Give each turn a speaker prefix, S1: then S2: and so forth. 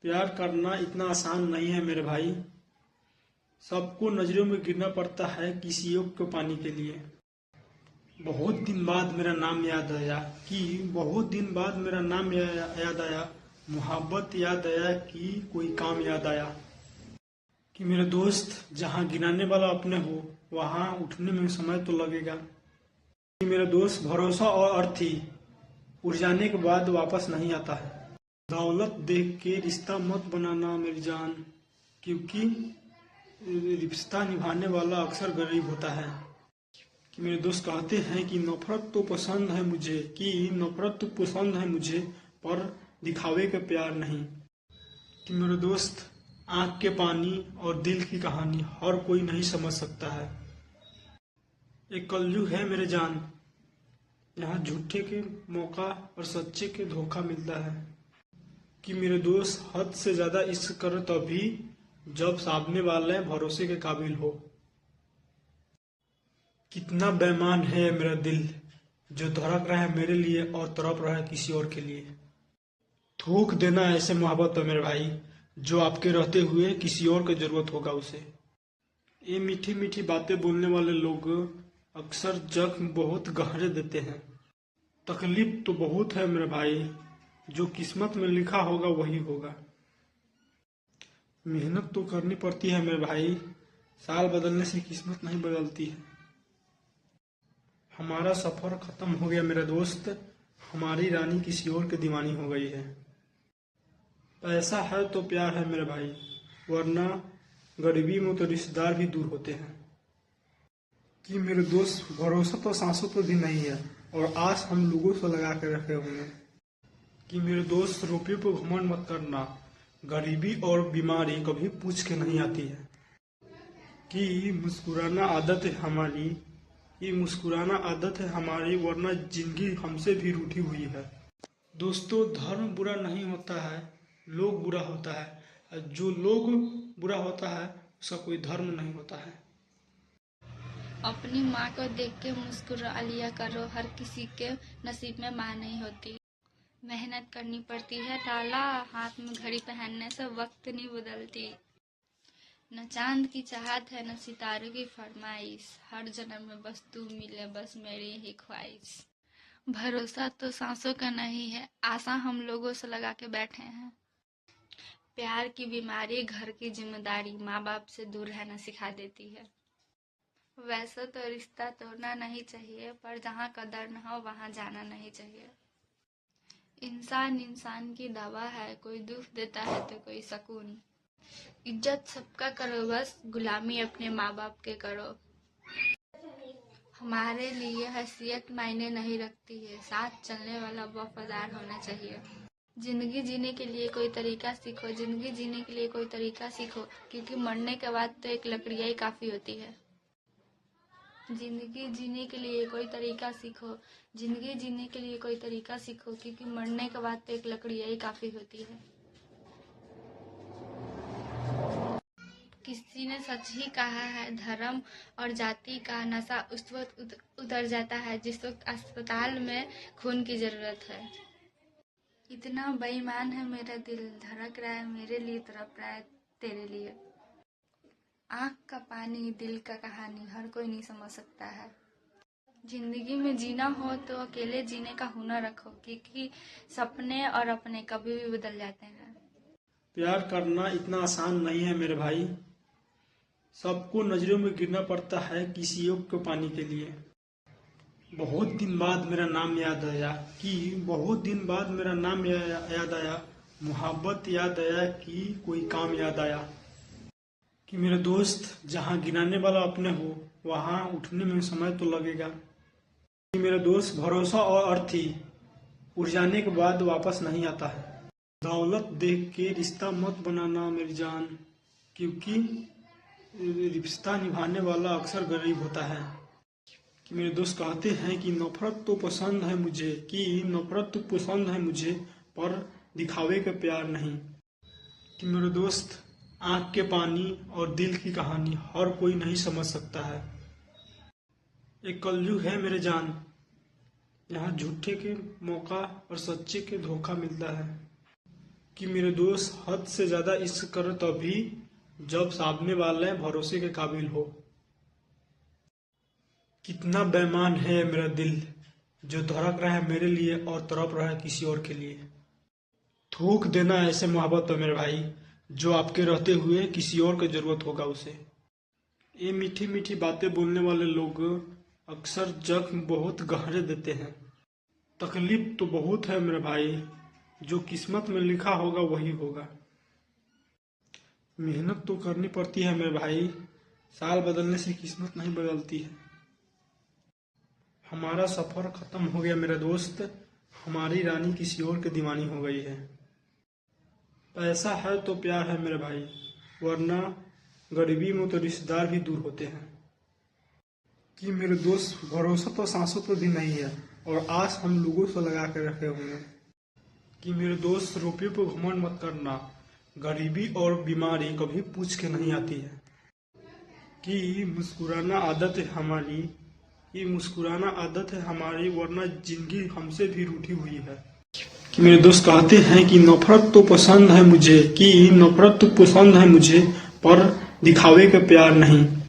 S1: प्यार करना इतना आसान नहीं है मेरे भाई। सबको नजरों में गिरना पड़ता है किसी एक को पाने के लिए। बहुत दिन बाद मेरा नाम याद आया बहुत दिन बाद मेरा नाम याद आया। मोहब्बत याद आया कि कोई काम याद आया। कि मेरे दोस्त, जहाँ गिराने वाला अपने हो वहाँ उठने में समय तो लगेगा। कि मेरे दोस्त, भरोसा और अर्थी उड़ जाने के बाद वापस नहीं आता है। दौलत देख के रिश्ता मत बनाना मेरी जान, क्योंकि रिश्ता निभाने वाला अक्सर गरीब होता है। कि मेरे दोस्त कहते हैं कि नफरत तो पसंद है मुझे, पर दिखावे का प्यार नहीं। कि मेरे दोस्त, आंख के पानी और दिल की कहानी हर कोई नहीं समझ सकता है। एक कलयुग है मेरे जान, यहाँ झूठे के मौका और सच्चे के धोखा मिलता है। कि मेरे दोस्त, हद से ज्यादा इश्क करो तभी जब सामने वाले भरोसे के काबिल हो। कितना बेईमान है मेरा दिल, जो धड़क रहा है मेरे लिए और तड़प रहा है किसी और के लिए। थूक देना ऐसे मोहब्बत है मेरे भाई, जो आपके रहते हुए किसी और की जरूरत होगा उसे। ये मीठी मीठी बातें बोलने वाले लोग अक्सर जख्म बहुत गहरे देते हैं। तकलीफ तो बहुत है मेरे भाई, जो किस्मत में लिखा होगा वही होगा। मेहनत तो करनी पड़ती है मेरे भाई, साल बदलने से किस्मत नहीं बदलती है। हमारा सफर खत्म हो गया मेरा दोस्त, हमारी रानी किसी और की दीवानी हो गई है। पैसा है तो प्यार है मेरे भाई, वरना गरीबी में तो रिश्तेदार भी दूर होते हैं। कि मेरे दोस्त, भरोसा तो सांसों पर भी नहीं है और आस हम लोगों से लगा के रखे हुए हैं। कि मेरे दोस्त, रुपये पर घमंड मत करना, गरीबी और बीमारी कभी पूछ के नहीं आती है। कि मुस्कुराना आदत है हमारी, वरना जिंदगी हमसे भी रूठी हुई है। दोस्तों, धर्म बुरा नहीं होता है, लोग बुरा होता है। जो लोग बुरा होता है उसका कोई धर्म नहीं होता है।
S2: अपनी माँ को देख के मुस्कुरा लिया करो, हर किसी के नसीब में माँ नहीं होती। मेहनत करनी पड़ती है लाला, हाथ में घड़ी पहनने से वक्त नहीं बदलती। न चांद की चाहत है न सितारों की फरमाइश, हर जन्म में बस तू मिले बस मेरी ही ख्वाहिश। भरोसा तो सांसों का नहीं है, आशा हम लोगों से लगा के बैठे हैं। प्यार की बीमारी घर की जिम्मेदारी माँ बाप से दूर रहना सिखा देती है। वैसे तो रिश्ता तोड़ना नहीं चाहिए, पर जहाँ कदर न हो वहाँ जाना नहीं चाहिए। इंसान इंसान की दवा है, कोई दुख देता है तो कोई सुकून। इज्जत सबका करो, बस गुलामी अपने माँ बाप के करो। हमारे लिए हैसियत मायने नहीं रखती है, साथ चलने वाला वफादार होना चाहिए। जिंदगी जीने के लिए कोई तरीका सीखो, क्योंकि मरने के बाद तो एक लकड़ियाँ ही काफ़ी होती है। जिंदगी जीने के लिए कोई तरीका सीखो, क्योंकि मरने के बाद तो एक लकड़ियाँ ही काफ़ी होती है। किसी ने सच ही कहा है, धर्म और जाति का नशा उस वक्त उतर जाता है जिस वक्त अस्पताल में खून की ज़रूरत है। इतना बेईमान है मेरा दिल, धड़क रहा है मेरे लिए, तड़प रहा है तेरे लिए। आँख का पानी, दिल का कहानी हर कोई नहीं समझ सकता है। जिंदगी में जीना हो तो अकेले जीने का हुनर रखो, क्योंकि सपने और अपने कभी भी बदल जाते हैं।
S1: प्यार करना इतना आसान नहीं है मेरे भाई, सबको नजरों में गिरना पड़ता है किसी एक को पाने के लिए। बहुत दिन बाद मेरा नाम याद आया। मोहब्बत याद आया कि कोई काम याद आया। कि मेरे दोस्त, जहाँ गिराने वाला अपने हो वहाँ उठने में समय तो लगेगा। कि मेरे दोस्त, भरोसा और अर्थी उड़ जाने के बाद वापस नहीं आता है। दौलत देख के रिश्ता मत बनाना मेरी जान, क्योंकि रिश्ता निभाने वाला अक्सर गरीब होता है। कि मेरे दोस्त कहते हैं कि नफरत तो पसंद है मुझे, पर दिखावे का प्यार नहीं। कि मेरे दोस्त, आंख के पानी और दिल की कहानी हर कोई नहीं समझ सकता है। एक कलयुग है मेरे जान, यहाँ झूठे के मौका और सच्चे के धोखा मिलता है। कि मेरे दोस्त हद से ज्यादा इश्क करे तभी जब सामने वाले भरोसे के काबिल हो। कितना बेईमान है मेरा दिल, जो धड़क रहा है मेरे लिए और तड़प रहा है किसी और के लिए। थूक देना ऐसे मोहब्बत पे मेरे भाई, जो आपके रहते हुए किसी और की जरूरत होगा उसे। ये मीठी मीठी बातें बोलने वाले लोग अक्सर जख्म बहुत गहरे देते हैं। तकलीफ तो बहुत है मेरे भाई, जो किस्मत में लिखा होगा वही होगा। मेहनत तो करनी पड़ती है मेरे भाई, साल बदलने से किस्मत नहीं बदलती है। हमारा सफर खत्म हो गया मेरे दोस्त, हमारी रानी किसी और की दीवानी हो गई है। पैसा है तो प्यार है मेरे भाई, वरना गरीबी में तो रिश्तेदार भी दूर होते हैं। कि मेरे दोस्त भरोसा तो सांसों पर भी नहीं है और आस हम लोगों से लगा के रखे हुए हैं। कि मेरे दोस्त रुपये पर घमंड मत करना, गरीबी और बीमारी कभी पूछ के नहीं आती है। कि मुस्कुराना आदत है हमारी, कि मुस्कुराना आदत है हमारी, वरना जिंदगी हमसे भी रूठी हुई है। कि मेरे दोस्त कहते हैं कि नफरत तो पसंद है मुझे, कि नफरत तो पसंद है मुझे, पर दिखावे का प्यार नहीं।